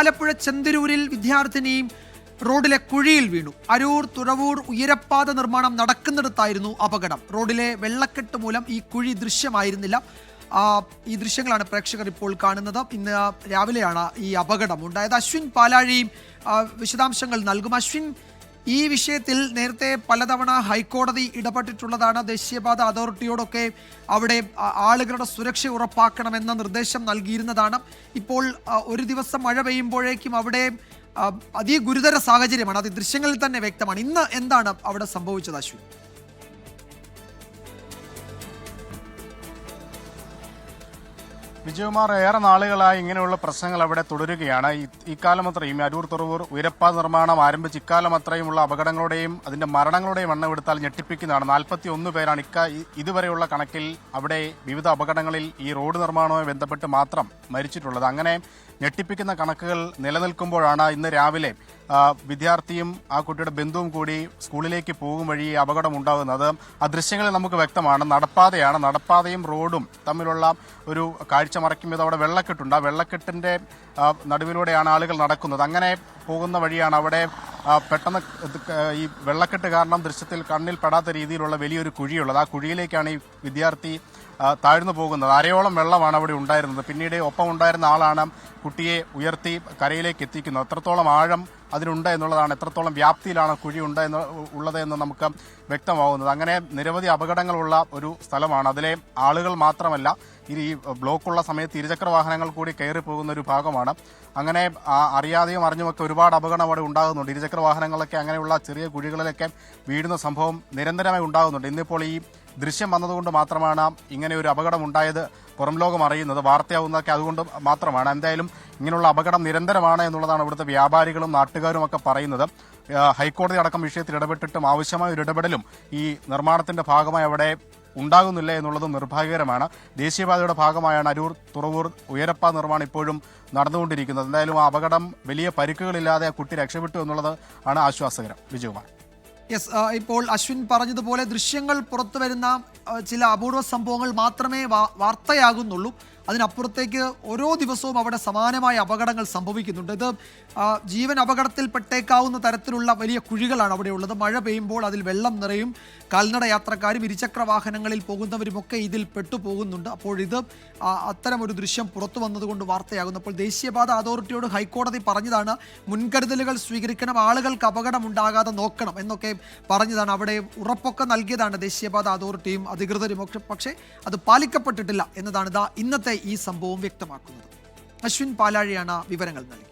ആലപ്പുഴ ചെന്തിരൂരിൽ വിദ്യാർത്ഥിനിയും റോഡിലെ കുഴിയിൽ വീണു. അരൂർ തുഴവൂർ ഉയരപ്പാത നിർമ്മാണം നടക്കുന്നിടത്തായിരുന്നു അപകടം. റോഡിലെ വെള്ളക്കെട്ട് മൂലം ഈ കുഴി ദൃശ്യമായിരുന്നില്ല. ഈ ദൃശ്യങ്ങളാണ് പ്രേക്ഷകർ ഇപ്പോൾ കാണുന്നത്. ഇന്ന് രാവിലെയാണ് ഈ അപകടം ഉണ്ടായത്. അശ്വിൻ പാലാഴിയും വിശദാംശങ്ങൾ നൽകും. അശ്വിൻ, ഈ വിഷയത്തിൽ നേരത്തെ പലതവണ ഹൈക്കോടതി ഇടപെട്ടിട്ടുള്ളതാണ്. ദേശീയപാത അതോറിറ്റിയോടൊക്കെ അവിടെ ആളുകളുടെ സുരക്ഷ ഉറപ്പാക്കണമെന്ന നിർദ്ദേശം നൽകിയിരുന്നതാണ്. ഇപ്പോൾ ഒരു ദിവസം മഴ പെയ്യുമ്പോഴേക്കും അവിടെ അതിഗുരുതര സാഹചര്യമാണ്. അത് ദൃശ്യങ്ങളിൽ തന്നെ വ്യക്തമാണ്. ഇന്ന് എന്താണ് അവിടെ സംഭവിച്ചത് അശ്വിൻ? വിജയകുമാർ, ഏറെ നാളുകളായി ഇങ്ങനെയുള്ള പ്രശ്നങ്ങൾ അവിടെ തുടരുകയാണ്. ഇക്കാലം അത്രയും അരൂർ തുറവൂർ ഉയരപ്പാത നിർമ്മാണം ആരംഭിച്ച് ഇക്കാലം അത്രയുമുള്ള അപകടങ്ങളുടെയും അതിന്റെ മരണങ്ങളുടെയും എണ്ണം എടുത്താൽ ഞെട്ടിപ്പിക്കുന്നതാണ്. 41 പേരാണ് ഇതുവരെയുള്ള കണക്കിൽ അവിടെ വിവിധ അപകടങ്ങളിൽ ഈ റോഡ് നിർമ്മാണവുമായി ബന്ധപ്പെട്ട് മാത്രം മരിച്ചിട്ടുള്ളത്. അങ്ങനെ ഞെട്ടിപ്പിക്കുന്ന കണക്കുകൾ നിലനിൽക്കുമ്പോഴാണ് ഇന്ന് രാവിലെ വിദ്യാർത്ഥിയും ആ കുട്ടിയുടെ ബന്ധുവും കൂടി സ്കൂളിലേക്ക് പോകും വഴി അപകടം ഉണ്ടാകുന്നത്. ആ ദൃശ്യങ്ങളിൽ നമുക്ക് വ്യക്തമാണ്. നടപ്പാതയാണ്. നടപ്പാതയും റോഡും തമ്മിലുള്ള ഒരു കാഴ്ച മറയ്ക്കുമ്പോൾ അവിടെ വെള്ളക്കെട്ടുണ്ട്. ആ വെള്ളക്കെട്ടിന്റെ നടുവിലൂടെയാണ് ആളുകൾ നടക്കുന്നത്. അങ്ങനെ പോകുന്ന വഴിയാണ് അവിടെ പെട്ടെന്ന് ഈ വെള്ളക്കെട്ട് കാരണം ദൃശ്യത്തിൽ കണ്ണിൽ പെടാത്ത രീതിയിലുള്ള വലിയൊരു കുഴിയുള്ളത്. ആ കുഴിയിലേക്കാണ് ഈ വിദ്യാർത്ഥി താഴ്ന്നു പോകുന്നത്. അരയോളം വെള്ളമാണ് അവിടെ ഉണ്ടായിരുന്നത്. പിന്നീട് ഒപ്പം ഉണ്ടായിരുന്ന ആളാണ് കുട്ടിയെ ഉയർത്തി കരയിലേക്ക് എത്തിക്കുന്നത്. എത്രത്തോളം ആഴം അതിനുണ്ട് എന്നുള്ളതാണ്, എത്രത്തോളം വ്യാപ്തിയിലാണ് കുഴി ഉള്ളത് എന്ന് നമുക്ക് വ്യക്തമാവുന്നത്. അങ്ങനെ നിരവധി അപകടങ്ങളുള്ള ഒരു സ്ഥലമാണ്. അതിലെ ആളുകൾ മാത്രമല്ല, ഈ ബ്ലോക്കുള്ള സമയത്ത് ഇരുചക്ര വാഹനങ്ങൾ കൂടി കയറി പോകുന്ന ഒരു ഭാഗമാണ്. അങ്ങനെ അറിയാതെയും അറിഞ്ഞുമൊക്കെ ഒരുപാട് അപകടം അവിടെ ഉണ്ടാകുന്നുണ്ട്. ഇരുചക്ര വാഹനങ്ങളൊക്കെ അങ്ങനെയുള്ള ചെറിയ കുഴികളിലൊക്കെ വീഴുന്ന സംഭവം നിരന്തരമായി ഉണ്ടാകുന്നുണ്ട്. ഇന്നിപ്പോൾ ഈ ദൃശ്യം വന്നതുകൊണ്ട് മാത്രമാണ് ഇങ്ങനെ ഒരു അപകടം ഉണ്ടായത് പുറം ലോകം അറിയുന്നത്, വാർത്തയാവുന്നതൊക്കെ അതുകൊണ്ട് മാത്രമാണ്. എന്തായാലും ഇങ്ങനെയുള്ള അപകടം നിരന്തരമാണ് എന്നുള്ളതാണ് ഇവിടുത്തെ വ്യാപാരികളും നാട്ടുകാരും ഒക്കെ പറയുന്നത്. ഹൈക്കോടതി അടക്കം വിഷയത്തിൽ ഇടപെട്ടിട്ടും ആവശ്യമായ ഒരു ഇടപെടലും ഈ നിർമ്മാണത്തിന്റെ ഭാഗമായി അവിടെ ഉണ്ടാകുന്നില്ല എന്നുള്ളതും നിർഭാഗ്യകരമാണ്. ദേശീയപാതയുടെ ഭാഗമായാണ് അരൂർ തുറവൂർ ഉയരപ്പാത നിർമ്മാണം ഇപ്പോഴും നടന്നുകൊണ്ടിരിക്കുന്നത്. എന്തായാലും ആ അപകടം വലിയ പരിക്കുകളില്ലാതെ ആ കുട്ടി രക്ഷപ്പെട്ടു എന്നുള്ളത് ആണ് ആശ്വാസകരം. വിജയകുമാർ. യെസ്, ഇപ്പോൾ അശ്വിൻ പറഞ്ഞതുപോലെ ദൃശ്യങ്ങൾ പുറത്തു വരുന്ന ചില അപൂർവ സംഭവങ്ങൾ മാത്രമേ വാർത്തയാകുന്നുള്ളൂ. അതിനപ്പുറത്തേക്ക് ഓരോ ദിവസവും അവിടെ സമാനമായ അപകടങ്ങൾ സംഭവിക്കുന്നുണ്ട്. ഇത് ജീവൻ അപകടത്തിൽപ്പെട്ടേക്കാവുന്ന തരത്തിലുള്ള വലിയ കുഴികളാണ് അവിടെ ഉള്ളത്. മഴ പെയ്യുമ്പോൾ അതിൽ വെള്ളം നിറയും. കാൽനട യാത്രക്കാരും ഇരുചക്ര വാഹനങ്ങളിൽ പോകുന്നവരുമൊക്കെ ഇതിൽ പെട്ടുപോകുന്നുണ്ട്. അപ്പോൾ ഇത് അത്തരമൊരു ദൃശ്യം പുറത്തു വന്നതുകൊണ്ട് വാർത്തയാകുന്നു. അപ്പോൾ ദേശീയപാത അതോറിറ്റിയോട് ഹൈക്കോടതി പറഞ്ഞതാണ്, മുൻകരുതലുകൾ സ്വീകരിക്കണം, ആളുകൾക്ക് അപകടം ഉണ്ടാകാതെ നോക്കണം എന്നൊക്കെ പറഞ്ഞതാണ്. അവിടെ ഉറപ്പൊക്കെ നൽകിയതാണ് ദേശീയപാത അതോറിറ്റിയും അധികൃതരും ഒക്കെ. പക്ഷേ അത് പാലിക്കപ്പെട്ടിട്ടില്ല എന്നതാണ് ഇന്നത്തെ ഈ സംഭവം വ്യക്തമാക്കുന്നത്. അശ്വിൻ പാലാഴിയാണ് വിവരങ്ങൾ നൽകി.